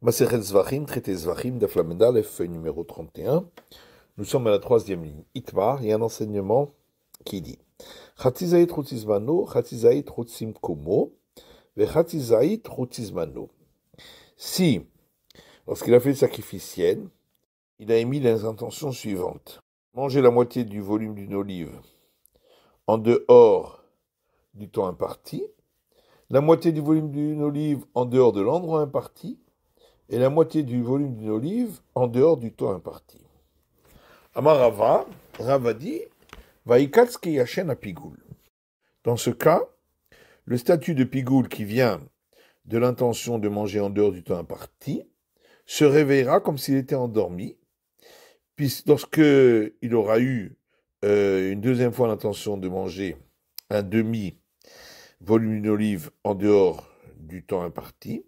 Maseret Zvachim, traité Zvachim, Daf Lamed Aleph, feuille numéro 31. Nous sommes à la troisième ligne. Itmar, il y a un enseignement qui dit Chatizait Rotzizmano, Chatizait Rotzimkomo, ve Chatizait Rotzizmano. Si, lorsqu'il a fait le sacrificiel, il a émis les intentions suivantes. Manger la moitié du volume d'une olive en dehors du temps imparti, la moitié du volume d'une olive en dehors de l'endroit imparti, et la moitié du volume d'une olive en dehors du temps imparti. Amar Rava dit, Vaikatski Yachen à Pigoul. Dans ce cas, le statut de Pigoul qui vient de l'intention de manger en dehors du temps imparti se réveillera comme s'il était endormi, puisque lorsqu'il aura eu une deuxième fois l'intention de manger un demi-volume d'une olive en dehors du temps imparti,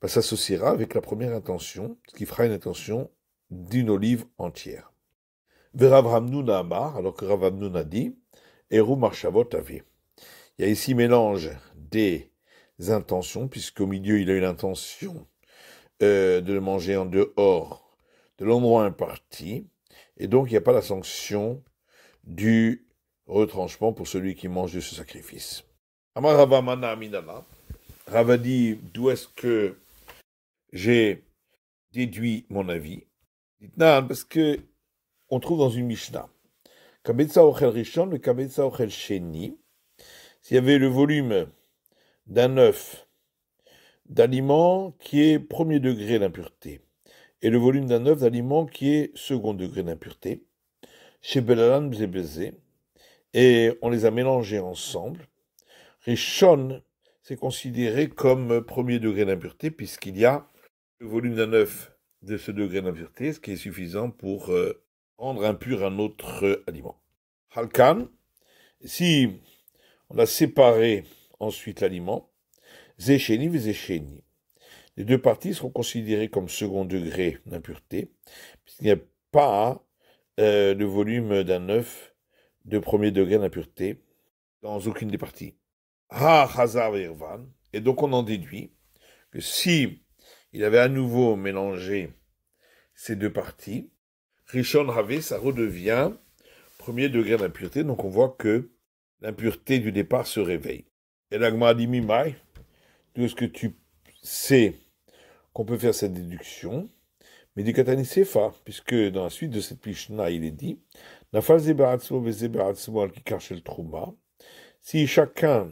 s'associera avec la première intention, ce qui fera une intention d'une olive entière. Verav Hamnouna Amar, alors que Rav Hamnouna a dit, Eru Marshavot Ave. Il y a ici mélange des intentions, puisqu'au milieu il a eu l'intention de le manger en dehors de l'endroit imparti, et donc il n'y a pas la sanction du retranchement pour celui qui mange de ce sacrifice. Amar Rava Mana Aminana. Rava dit, d'où est-ce que j'ai déduit mon avis? Parce que on trouve dans une Mishnah, Kabetza Ochel Rishon, le Kabetza Ochel Sheni, s'il y avait le volume d'un œuf d'aliment qui est premier degré d'impureté, et le volume d'un œuf d'aliment qui est second degré d'impureté, chez Belalan Bzebeze, et on les a mélangés ensemble, Rishon, c'est considéré comme premier degré d'impureté, puisqu'il y a le volume d'un œuf de ce degré d'impureté, ce qui est suffisant pour rendre impur un autre aliment. Halkan, si on a séparé ensuite l'aliment, Zécheni et Zécheni. Les deux parties seront considérées comme second degré d'impureté, puisqu'il n'y a pas le volume d'un œuf de premier degré d'impureté dans aucune des parties. Et donc on en déduit que si il avait à nouveau mélangé ces deux parties, Rishon Havé, ça redevient premier degré d'impureté, donc on voit que l'impureté du départ se réveille. Et l'agma dit Mimai, d'où est-ce que tu sais qu'on peut faire cette déduction? Mais dit Katani Sefa, puisque dans la suite de cette Mishnah, il est dit Nafal Zebaratzmo Vezebaratzmo al Kikar Shel Trouma, si chacun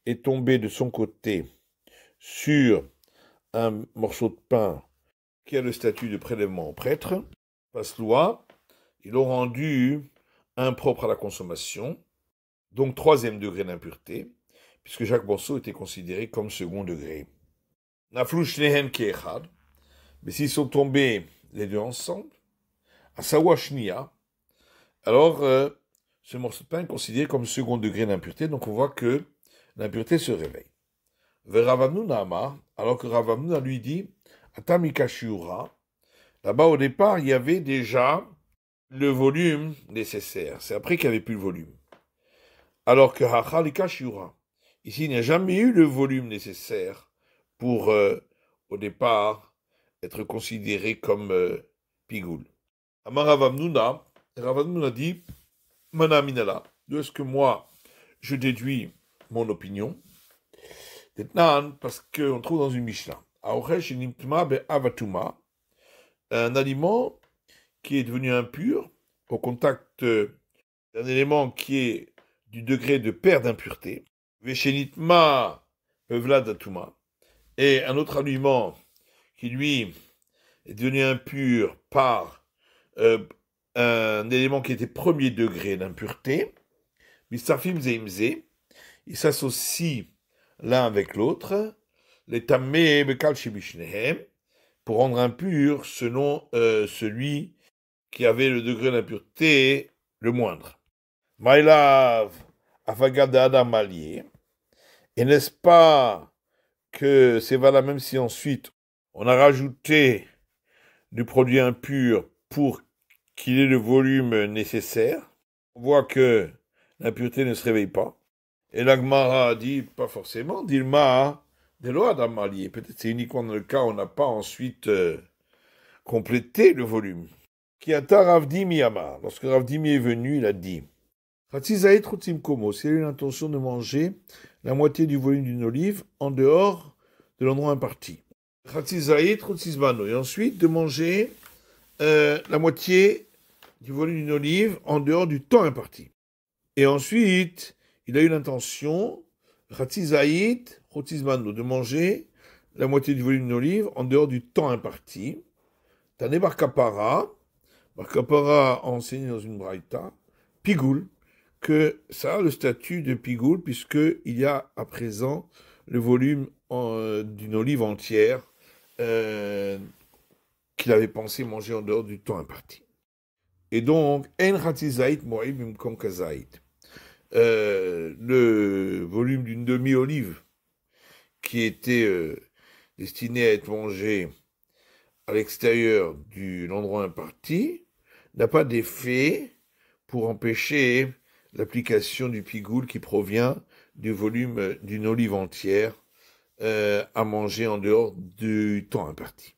est tombé de son côté sur un morceau de pain qui a le statut de prélèvement au prêtre, passe loi, ils l'ont rendu impropre à la consommation, donc troisième degré d'impureté, puisque chaque morceau était considéré comme second degré. Naflouch nehen keechad, mais s'ils sont tombés les deux ensemble, à sawashnia, alors ce morceau de pain est considéré comme second degré d'impureté, donc on voit que l'impureté se réveille. Veravamnuna Amar, alors que Ravamnuna lui dit, Atamika Shiura, là-bas au départ il y avait déjà le volume nécessaire, c'est après qu'il n'y avait plus le volume. Alors que Hachalika Shiura, ici il n'y a jamais eu le volume nécessaire pour au départ être considéré comme pigoul. Amar Ravamnuna dit, Mana Minala, d'où est-ce que moi je déduis mon opinion? Parce qu'on trouve dans une Mishnah, un aliment qui est devenu impur au contact d'un élément qui est du degré de perte d'impureté, Veshenitma Evladatuma, et un autre aliment qui lui est devenu impur par un élément qui était premier degré d'impureté, Mistafim Zeimze, ils s'associent l'un avec l'autre, les tamé bekal shebishnehem, pour rendre impur selon celui qui avait le degré d'impureté le moindre. Maïlav afagada adam allié, et n'est-ce pas que c'est valable même si ensuite on a rajouté du produit impur pour qu'il ait le volume nécessaire? On voit que l'impureté ne se réveille pas. Et l'Agmara dit, pas forcément, Dilma, Des lois d'Amalier. Peut-être c'est uniquement dans le cas où on n'a pas ensuite complété le volume. Kiata Ravdimi Amar. Lorsque Ravdimi est venu, il a dit Hatzizaït Rutzim Komo. S'il a eu l'intention de manger la moitié du volume d'une olive en dehors de l'endroit imparti. Hatzizaït Rutzizmano. Et ensuite de manger la moitié du volume d'une olive en dehors du temps imparti. Et ensuite, il a eu l'intention, Hatzizaït Rutzizmano, de manger la moitié du volume d'une olive en dehors du temps imparti. Tane Bar Kapara a enseigné dans une braïta, Pigoul, que ça a le statut de Pigoul, puisqu'il y a à présent le volume d'une olive entière qu'il avait pensé manger en dehors du temps imparti. Et donc, En Hatzizaït Moïb Mimkom Kazaït, le volume d'une demi-olive qui était destiné à être mangé à l'extérieur de l'endroit imparti, n'a pas d'effet pour empêcher l'application du pigoul qui provient du volume d'une olive entière à manger en dehors du temps imparti.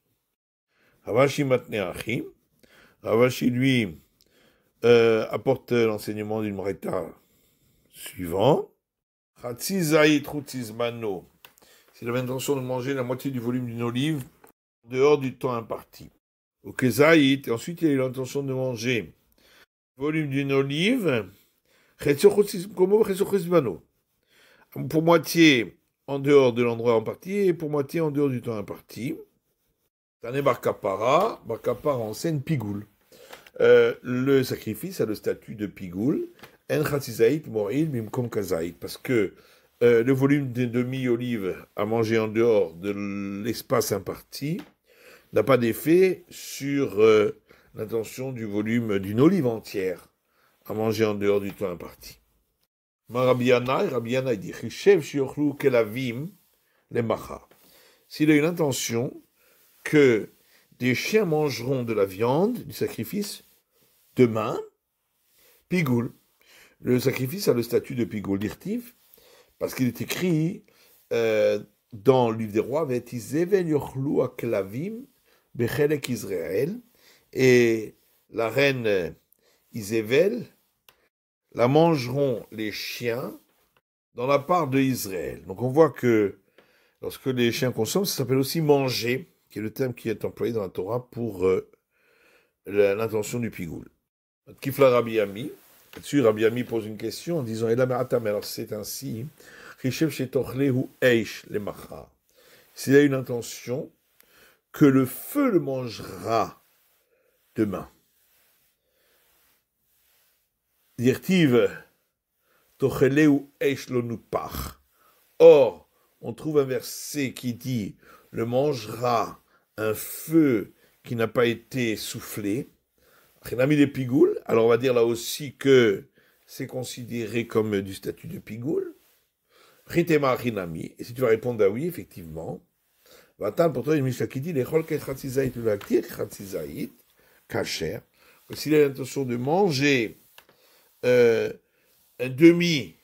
Ravashi Matneachim, Ravashi lui apporte l'enseignement d'une braïta suivant. Hatzizaït Rutzizmano, s'il avait l'intention de manger la moitié du volume d'une olive en dehors du temps imparti. Au Kezaït, et ensuite il a eu l'intention de manger le volume d'une olive, pour moitié en dehors de l'endroit imparti et pour moitié en dehors du temps imparti. Tane Bar Kapara enseigne Pigoul. Le sacrifice a le statut de Pigoul, En Hatzizaït Mo'il Mimkom Kazaït, parce que le volume d'une demi-olive à manger en dehors de l'espace imparti n'a pas d'effet sur l'intention du volume d'une olive entière à manger en dehors du temps imparti. Rabbi Yana dit s'il a une intention que des chiens mangeront de la viande du sacrifice demain, pigoul. Le sacrifice a le statut de pigoul d'irtiv, parce qu'il est écrit dans le livre des rois, Bechelek Israël, et la reine Isével la mangeront les chiens dans la part de Israël. Donc on voit que lorsque les chiens consomment, ça s'appelle aussi manger, qui est le terme qui est employé dans la Torah pour l'intention du pigoul. Kifla Rabbi Ami, là-dessus Rabbi Ami pose une question en disant alors c'est ainsi, s'il a une intention que le feu le mangera demain. Dirtiv Tocheleu Eish lo nupach. Or, on trouve un verset qui dit le mangera un feu qui n'a pas été soufflé. Chinami de pigoul. Alors on va dire là aussi que c'est considéré comme du statut de pigoul. Ritema chinami. Et si tu vas répondre à oui, effectivement. Vatan, pour toi, il y a une Mishnah qui dit les chol kechatzizaït ou l'actir kechatzizaït kacher. S'il a l'intention de manger un demi-volume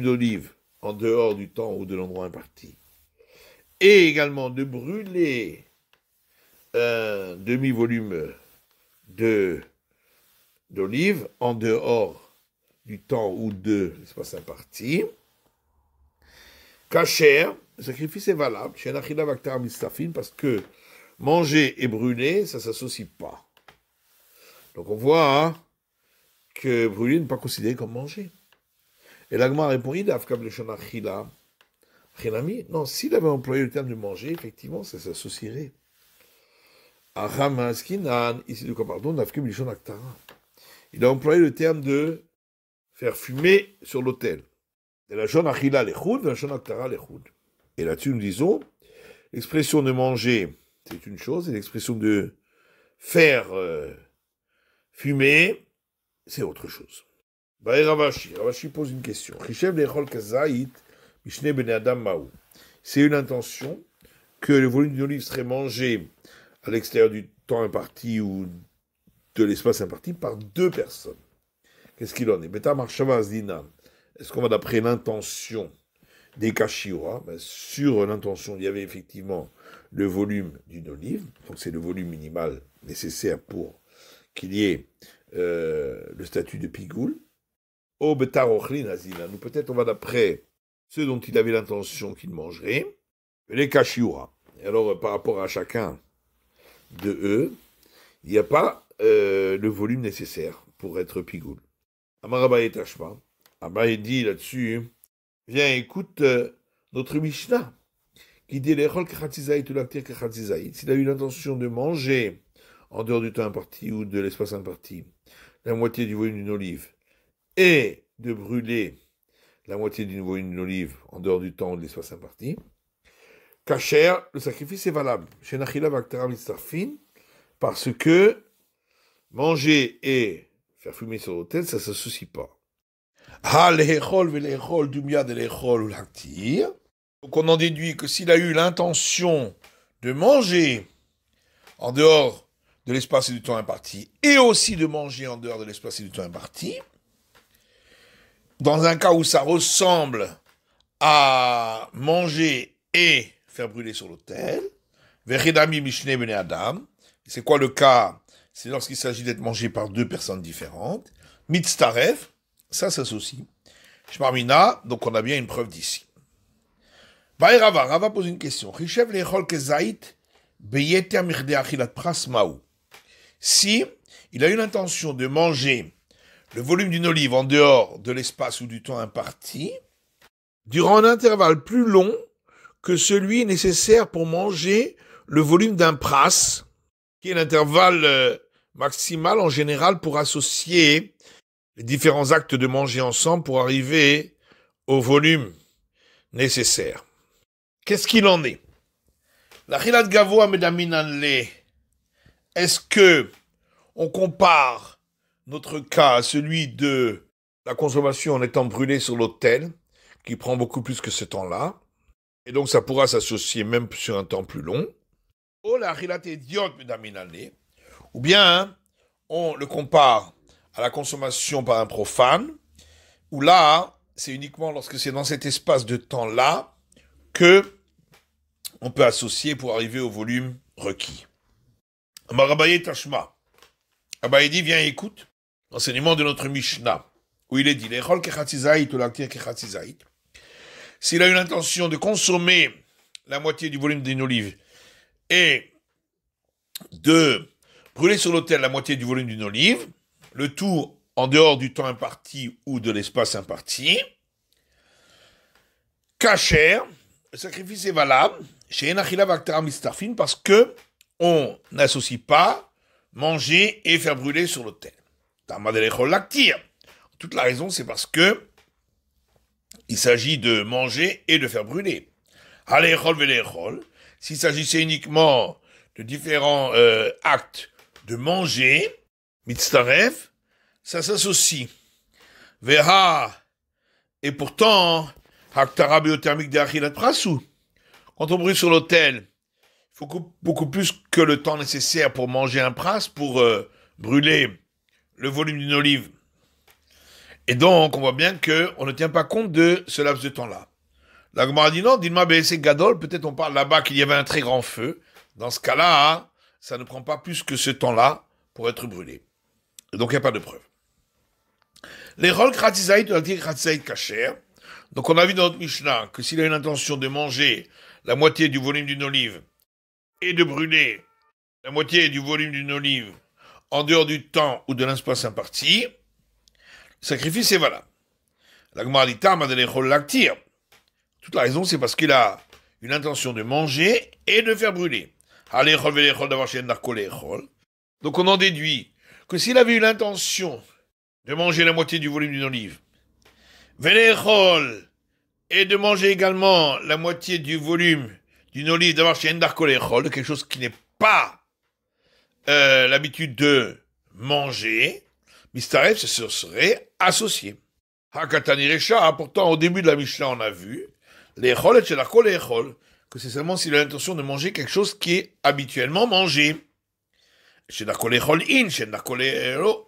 d'olive en dehors du temps ou de l'endroit imparti, et également de brûler un demi-volume d'olive en dehors du temps ou de l'espace imparti, kacher, le sacrifice est valable, parce que manger et brûler, ça ne s'associe pas. Donc on voit que brûler n'est pas considéré comme manger. Et l'Agma répond, non, s'il avait employé le terme de manger, effectivement, ça s'associerait. Ici, de quoi pardon, il a employé le terme de faire fumer sur l'autel. Et la shon achila lechud, la shon aktara lechud. Et là-dessus, nous disons, l'expression de manger, c'est une chose, et l'expression de faire fumer, c'est autre chose. Ravashi pose une question. C'est une intention que le volume d'une olive serait mangé à l'extérieur du temps imparti ou de l'espace imparti par deux personnes. Qu'est-ce qu'il en est? Est-ce qu'on va d'après l'intention des kashiura, sur l'intention, il y avait effectivement le volume d'une olive, donc c'est le volume minimal nécessaire pour qu'il y ait le statut de pigoul. Au betar ochlin azina, nous peut-être on va d'après ceux dont il avait l'intention qu'il mangerait, les kashiura. Et alors par rapport à chacun de eux, il n'y a pas le volume nécessaire pour être pigoul. Amarabaye Tashma, Abaye dit là-dessus, viens écoute notre Mishnah, qui dit l'echol kachatzizaït ou l'actir kachatzizaït, s'il a eu l'intention de manger en dehors du temps imparti ou de l'espace imparti, la moitié du volume d'une olive, et de brûler la moitié du volume d'une olive en dehors du temps ou de l'espace imparti, Kacher, le sacrifice est valable. Chez Nachila Vaktara Mitzarfin, parce que manger et faire fumer sur l'autel, ça ne s'associe pas. Ha lehechol velehechol dumia de lehechol ou l'actir. Donc on en déduit que s'il a eu l'intention de manger en dehors de l'espace et du temps imparti, et aussi de manger en dehors de l'espace et du temps imparti, dans un cas où ça ressemble à manger et faire brûler sur l'autel, Vechidami Mishne Bene Adam, c'est quoi le cas? C'est lorsqu'il s'agit d'être mangé par deux personnes différentes. Mitztaref, ça s'associe. Shmarmina, donc on a bien une preuve d'ici. Rava pose une question. Rishev lechol kezait beyeter mirde achilat pras maou. Si il a eu l'intention de manger le volume d'une olive en dehors de l'espace ou du temps imparti, durant un intervalle plus long que celui nécessaire pour manger le volume d'un pras, qui est l'intervalle maximal en général pour associer les différents actes de manger ensemble pour arriver au volume nécessaire. Qu'est-ce qu'il en est? La chilat gavoa medaminanle. Est-ce que on compare notre cas à celui de la consommation en étant brûlée sur l'autel, qui prend beaucoup plus que ce temps-là, et donc ça pourra s'associer même sur un temps plus long? Ou la chilat idiot medaminanle. Ou bien on le compare à la consommation par un profane, où là, c'est uniquement lorsque c'est dans cet espace de temps-là que on peut associer pour arriver au volume requis. Amarabaye Tashma. Abaye dit, viens écoute, l'enseignement de notre Mishnah, où il est dit, l'echol kechatzizaït ou l'actir kechatzizaït. S'il a eu l'intention de consommer la moitié du volume d'une olive et de brûler sur l'autel la moitié du volume d'une olive, le tout en dehors du temps imparti ou de l'espace imparti, Kacher, le sacrifice est valable chez Enachila Vaktara Mistarfin parce que on n'associe pas manger et faire brûler sur l'autel. Tamadelecho l'actir. Toute la raison, c'est parce que il s'agit de manger et de faire brûler. Alechol velechol, s'il s'agissait uniquement de différents actes de manger, mitzaref, ça s'associe. Veha, et pourtant, haktara biothermique de achilat prasou. Quand on brûle sur l'autel, il faut beaucoup plus que le temps nécessaire pour manger un pras, pour brûler le volume d'une olive. Et donc, on voit bien qu'on ne tient pas compte de ce laps de temps-là. La Gemara dit non, Dilma BSC Gadol, peut-être on parle là-bas qu'il y avait un très grand feu. Dans ce cas-là, hein, ça ne prend pas plus que ce temps-là pour être brûlé. Et donc, il n'y a pas de preuve. Les rôles kratizaït ou anti-kratizaït kacher. Donc, on a vu dans notre Mishnah que s'il a une intention de manger la moitié du volume d'une olive et de brûler la moitié du volume d'une olive en dehors du temps ou de l'espace imparti, le sacrifice est valable. La Gemara dit Tama de l'echol l'actir. Toute la raison, c'est parce qu'il a une intention de manger et de faire brûler. Donc on en déduit que s'il avait eu l'intention de manger la moitié du volume d'une olive, et de manger également la moitié du volume d'une olive d'avoir chez Endarkoléchol, de quelque chose qui n'est pas l'habitude de manger, Mistarev se serait associé. Hakatani Recha, pourtant au début de la Mishnah on a vu, l'échol et Endarkoléchol, que c'est seulement s'il a l'intention de manger quelque chose qui est habituellement mangé. Chez Endarkoléchol in, chez Endarkoléchol.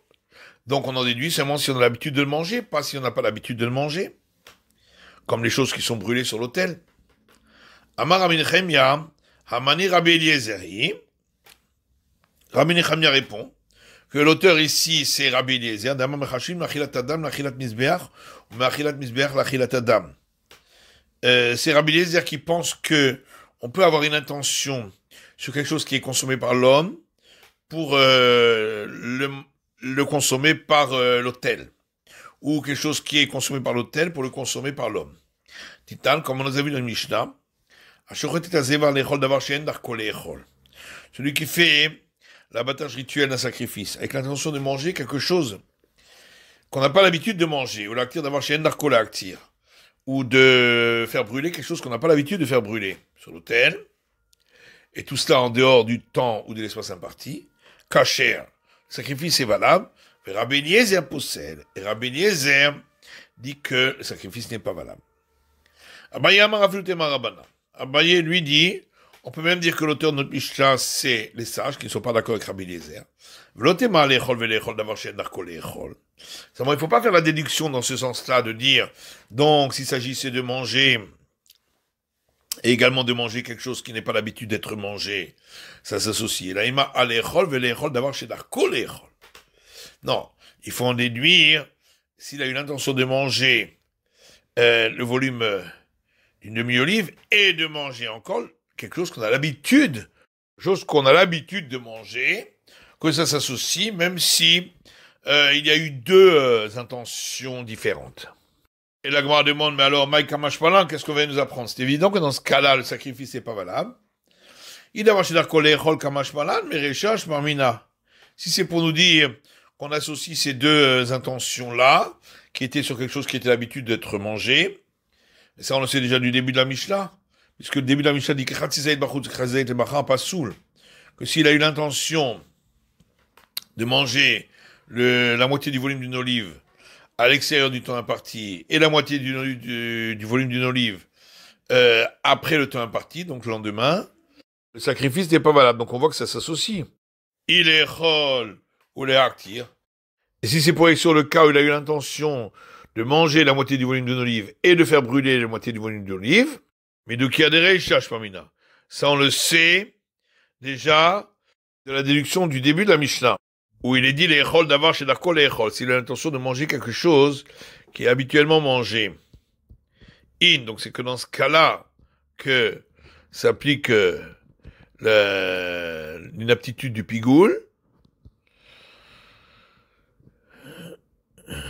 Donc on en déduit seulement si on a l'habitude de le manger, pas si on n'a pas l'habitude de le manger. comme les choses qui sont brûlées sur l'autel. Amar Rabbi Nechemia, Hamani Rabbi Eliezer. Rabbi Nechemia répond que l'auteur ici, c'est Rabbi Eliezer, Dama Mechashim, Lachilat Adam, Lachilat Mizbeach, ou Lachilat Mizbeach, Lachilat Adam. C'est Rabbi Eliezer qui pense que on peut avoir une intention sur quelque chose qui est consommé par l'homme pour le consommer par l'autel, ou quelque chose qui est consommé par l'autel pour le consommer par l'homme. Titan, comme on nous a vu dans le Mishnah, celui qui fait l'abattage rituel d'un sacrifice avec l'intention de manger quelque chose qu'on n'a pas l'habitude de manger, ou l'actir d'avoir chez Endarko l'actir, ou de faire brûler quelque chose qu'on n'a pas l'habitude de faire brûler sur l'autel, et tout cela en dehors du temps ou de l'espace imparti, kacher, le sacrifice est valable, mais Rabbi Eliezer possède, et Rabbi Eliezer dit que le sacrifice n'est pas valable. Abaye lui dit, on peut même dire que l'auteur de notre Mishnah, c'est les sages qui ne sont pas d'accord avec Rabbi Eliezer. Il ne faut pas faire la déduction dans ce sens-là, de dire, donc, s'il s'agissait de manger, et également de manger quelque chose qui n'est pas l'habitude d'être mangé, ça s'associe. Non, il faut en déduire, s'il a eu l'intention de manger le volume d'une demi-olive, et de manger encore quelque chose qu'on a l'habitude, de manger, que ça s'associe, même si il y a eu deux intentions différentes. Et la Gemara demande, mais alors, Maï Kamashpalan, qu'est-ce qu'on vient nous apprendre? C'est évident que dans ce cas-là, le sacrifice n'est pas valable. Il a marché d'Arkolé, Chol Kamashpalan, mais Rechash Marmina. Si c'est pour nous dire qu'on associe ces deux intentions-là, qui étaient sur quelque chose qui était l'habitude d'être mangé, et ça on le sait déjà du début de la Mishnah, puisque le début de la Mishnah dit que s'il a eu l'intention de manger la moitié du volume d'une olive à l'extérieur du temps imparti et la moitié du volume d'une olive après le temps imparti, donc le lendemain, le sacrifice n'est pas valable. Donc on voit que ça s'associe. Il est chol ou les actir. Et si c'est pour être sur le cas où il a eu l'intention de manger la moitié du volume d'une olive et de faire brûler la moitié du volume d'olive, mais de qui adhérer, Chash Pamina. Ça, on le sait déjà de la déduction du début de la Mishnah, où il est dit les chol d'avoir chez Darko les chol, s'il a l'intention de manger quelque chose qui est habituellement mangé. Donc c'est que dans ce cas-là que s'applique l'inaptitude du pigoul.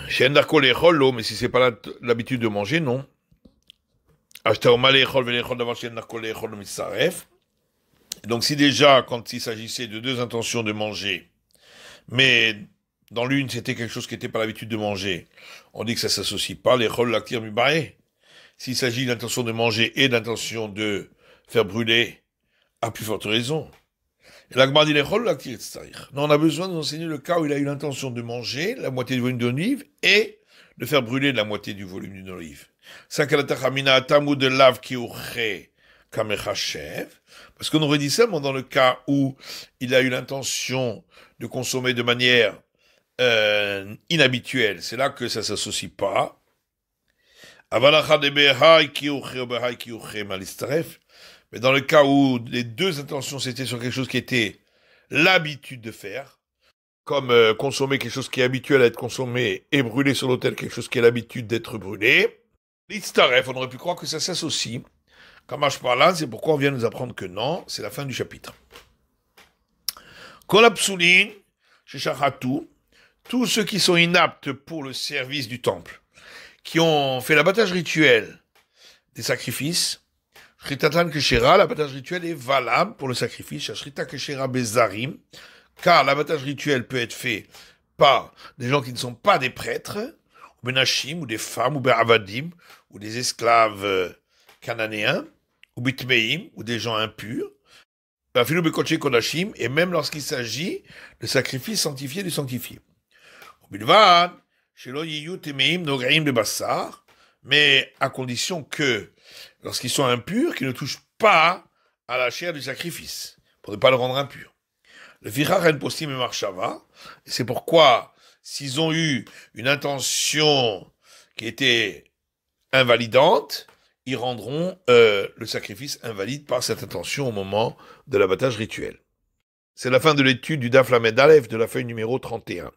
Chez Endarko les chol, l'eau, mais si c'est pas l'habitude de manger, non. Donc si déjà, quand il s'agissait de deux intentions de manger, mais dans l'une c'était quelque chose qui n'était pas l'habitude de manger, on dit que ça ne s'associe pas, les chol l'actir mubaé. S'il s'agit d'intention de manger et d'intention de faire brûler, à plus forte raison. Et l'Agmar dit les chol l'actir tzarich. Non, on a besoin de nous enseigner le cas où il a eu l'intention de manger la moitié du volume d'olive et de faire brûler la moitié du volume d'une olive. Parce qu'on aurait dit seulement dans le cas où il a eu l'intention de consommer de manière inhabituelle. C'est là que ça ne s'associe pas. Mais dans le cas où les deux intentions c'était sur quelque chose qui était l'habitude de faire, comme consommer quelque chose qui est habituel à être consommé et brûler sur l'autel quelque chose qui est l'habitude d'être brûlé, l'Itztaref, on aurait pu croire que ça s'associe. Kamash Parlan, c'est pourquoi on vient nous apprendre que non, c'est la fin du chapitre. Kolapsoulin, Sheshachatu, tous ceux qui sont inaptes pour le service du temple, qui ont fait l'abattage rituel des sacrifices, Shritatan Keshera, l'abattage rituel est valable pour le sacrifice, Shrita Keshera Bezarim, car l'abattage rituel peut être fait par des gens qui ne sont pas des prêtres, ou benachim, ou des femmes, ou be'avadim, ou des esclaves cananéens, ou bitmeim, ou des gens impurs, et même lorsqu'il s'agit de sacrifices sanctifiés du sanctifié. Mais à condition que, lorsqu'ils sont impurs, qu'ils ne touchent pas à la chair du sacrifice, pour ne pas le rendre impur. Le Vichar en Postim et Marshava, et c'est pourquoi, s'ils ont eu une intention qui était invalidantes, ils rendront le sacrifice invalide par cette intention au moment de l'abattage rituel. C'est la fin de l'étude du Daf Lamed Aleph de la feuille numéro 31.